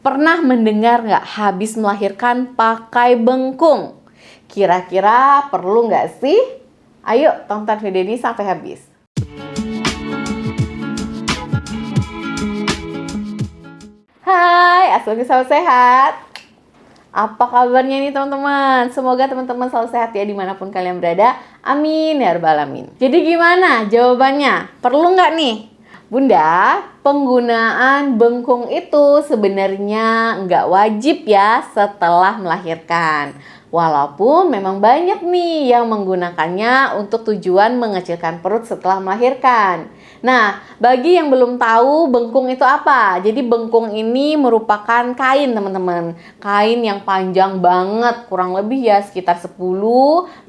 Pernah mendengar nggak habis melahirkan pakai bengkung? Kira-kira perlu nggak sih? Ayo tonton video ini sampai habis. Hai, asal selalu sehat. Apa kabarnya nih teman-teman? Semoga teman-teman selalu sehat ya dimanapun kalian berada. Amin ya rabbal alamin. Jadi gimana jawabannya? Perlu nggak nih? Bunda, penggunaan bengkung itu sebenarnya nggak wajib ya setelah melahirkan. Walaupun memang banyak nih yang menggunakannya untuk tujuan mengecilkan perut setelah melahirkan. Nah, bagi yang belum tahu bengkung itu apa? Jadi bengkung ini merupakan kain teman-teman. Kain yang panjang banget, kurang lebih ya sekitar 10,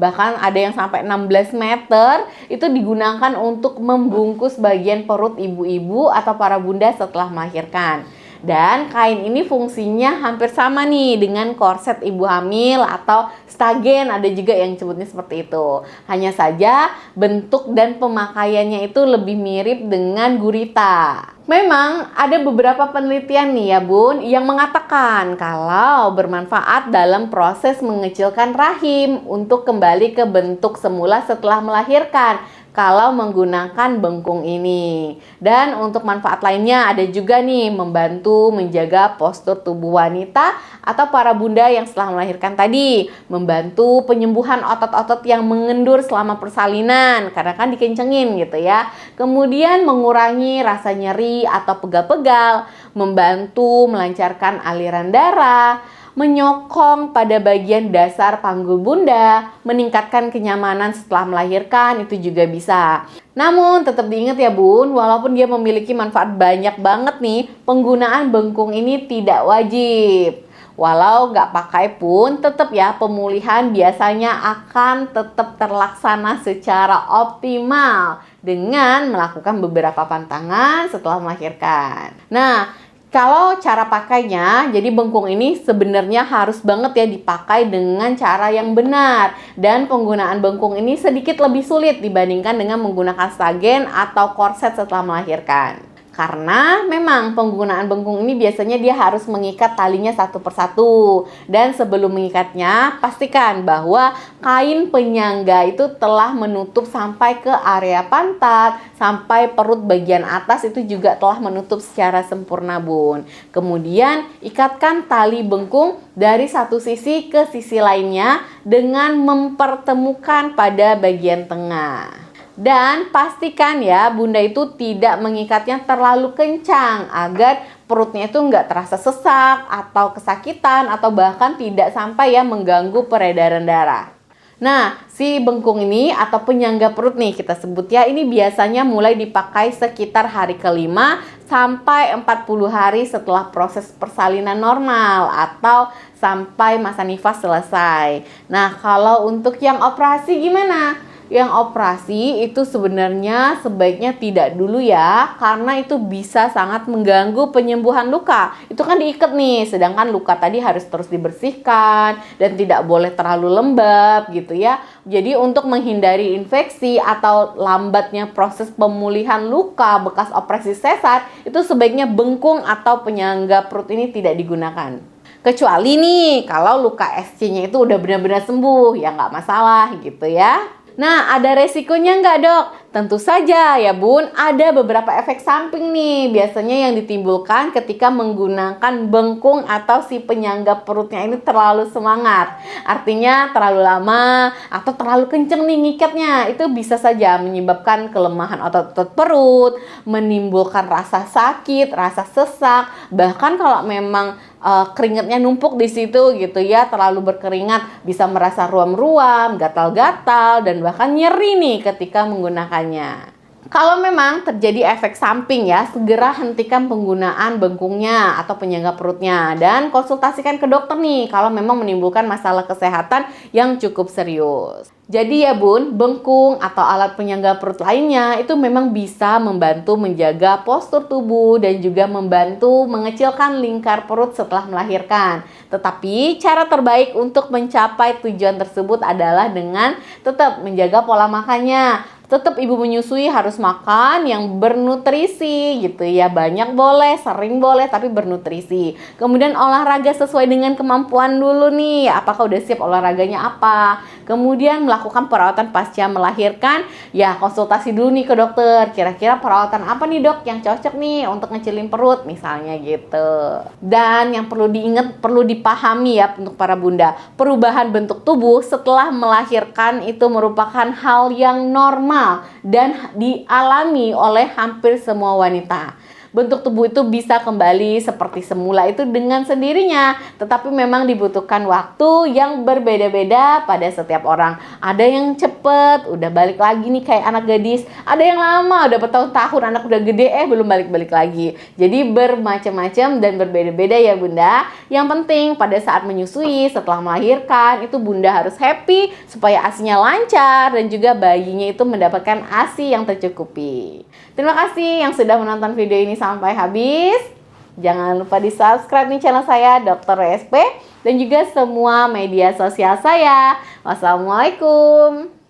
bahkan ada yang sampai 16 meter. Itu digunakan untuk membungkus bagian perut ibu-ibu atau para bunda setelah melahirkan. Dan kain ini fungsinya hampir sama nih dengan korset ibu hamil atau stagen, ada juga yang sebutnya seperti itu. Hanya saja bentuk dan pemakaiannya itu lebih mirip dengan gurita. Memang ada beberapa penelitian nih ya bun yang mengatakan kalau bermanfaat dalam proses mengecilkan rahim untuk kembali ke bentuk semula setelah melahirkan kalau menggunakan bengkung ini. Dan untuk manfaat lainnya ada juga nih membantu menjaga postur tubuh wanita atau para bunda yang setelah melahirkan tadi, membantu penyembuhan otot-otot yang mengendur selama persalinan karena kan dikencengin gitu ya. Kemudian mengurangi rasa nyeri atau pegal-pegal, membantu melancarkan aliran darah, menyokong pada bagian dasar panggul bunda, meningkatkan kenyamanan setelah melahirkan, itu juga bisa. Namun tetap diingat ya bun, walaupun dia memiliki manfaat banyak banget nih, penggunaan bengkung ini tidak wajib. Walau nggak pakai pun, tetap ya pemulihan biasanya akan tetap terlaksana secara optimal dengan melakukan beberapa pantangan setelah melahirkan. Nah, kalau cara pakainya, jadi bengkung ini sebenarnya harus banget ya dipakai dengan cara yang benar. Dan penggunaan bengkung ini sedikit lebih sulit dibandingkan dengan menggunakan stagen atau korset setelah melahirkan. Karena memang penggunaan bengkung ini biasanya dia harus mengikat talinya satu persatu. Dan sebelum mengikatnya, pastikan bahwa kain penyangga itu telah menutup sampai ke area pantat, sampai perut bagian atas itu juga telah menutup secara sempurna bun. Kemudian ikatkan tali bengkung dari satu sisi ke sisi lainnya dengan mempertemukan pada bagian tengah. Dan pastikan ya bunda itu tidak mengikatnya terlalu kencang agar perutnya itu nggak terasa sesak atau kesakitan atau bahkan tidak sampai ya mengganggu peredaran darah. Nah, si bengkung ini atau penyangga perut nih kita sebut ya, ini biasanya mulai dipakai sekitar hari kelima sampai 40 hari setelah proses persalinan normal atau sampai masa nifas selesai. Nah, kalau untuk yang operasi gimana? Yang operasi itu sebenarnya sebaiknya tidak dulu ya, karena itu bisa sangat mengganggu penyembuhan luka. Itu kan diikat nih, sedangkan luka tadi harus terus dibersihkan dan tidak boleh terlalu lembab gitu ya. Jadi untuk menghindari infeksi atau lambatnya proses pemulihan luka bekas operasi sesar, itu sebaiknya bengkung atau penyangga perut ini tidak digunakan. Kecuali nih kalau luka SC-nya itu udah benar-benar sembuh, ya nggak masalah gitu ya. Nah, ada resikonya nggak dok? Tentu saja ya bun, ada beberapa efek samping nih biasanya yang ditimbulkan ketika menggunakan bengkung atau si penyangga perutnya ini terlalu semangat. Artinya terlalu lama atau terlalu kenceng nih ngikatnya. Itu bisa saja menyebabkan kelemahan otot-otot perut, menimbulkan rasa sakit, rasa sesak. Bahkan kalau memang keringatnya numpuk di situ gitu ya, terlalu berkeringat, bisa merasa ruam-ruam, gatal-gatal, dan bahkan nyeri nih ketika menggunakannya. Kalau memang terjadi efek samping ya, segera hentikan penggunaan bengkungnya atau penyangga perutnya dan konsultasikan ke dokter nih kalau memang menimbulkan masalah kesehatan yang cukup serius. Jadi ya bun, bengkung atau alat penyangga perut lainnya itu memang bisa membantu menjaga postur tubuh dan juga membantu mengecilkan lingkar perut setelah melahirkan. Tetapi cara terbaik untuk mencapai tujuan tersebut adalah dengan tetap menjaga pola makannya, Tetap ibu menyusui harus makan yang bernutrisi gitu ya. Banyak boleh, sering boleh, tapi bernutrisi. Kemudian olahraga sesuai dengan kemampuan dulu nih. Apakah udah siap olahraganya apa? Kemudian melakukan perawatan pasca melahirkan. Ya konsultasi dulu nih ke dokter. Kira-kira perawatan apa nih dok yang cocok nih untuk ngecilin perut misalnya gitu. Dan yang perlu diingat, perlu dipahami ya untuk para bunda. Perubahan bentuk tubuh setelah melahirkan itu merupakan hal yang normal dan dialami oleh hampir semua wanita. Bentuk tubuh itu bisa kembali seperti semula itu dengan sendirinya, tetapi memang dibutuhkan waktu yang berbeda-beda pada setiap orang. Ada yang cepet, udah balik lagi nih kayak anak gadis. Ada yang lama, udah bertahun-tahun anak udah gede, belum balik-balik lagi. Jadi bermacam-macam dan berbeda-beda ya bunda. Yang penting pada saat menyusui, setelah melahirkan, itu bunda harus happy supaya ASInya lancar dan juga bayinya itu mendapatkan ASI yang tercukupi. Terima kasih yang sudah menonton video ini sampai habis. Jangan lupa di subscribe nih channel saya Dr. WSP dan juga semua media sosial saya. Wassalamualaikum.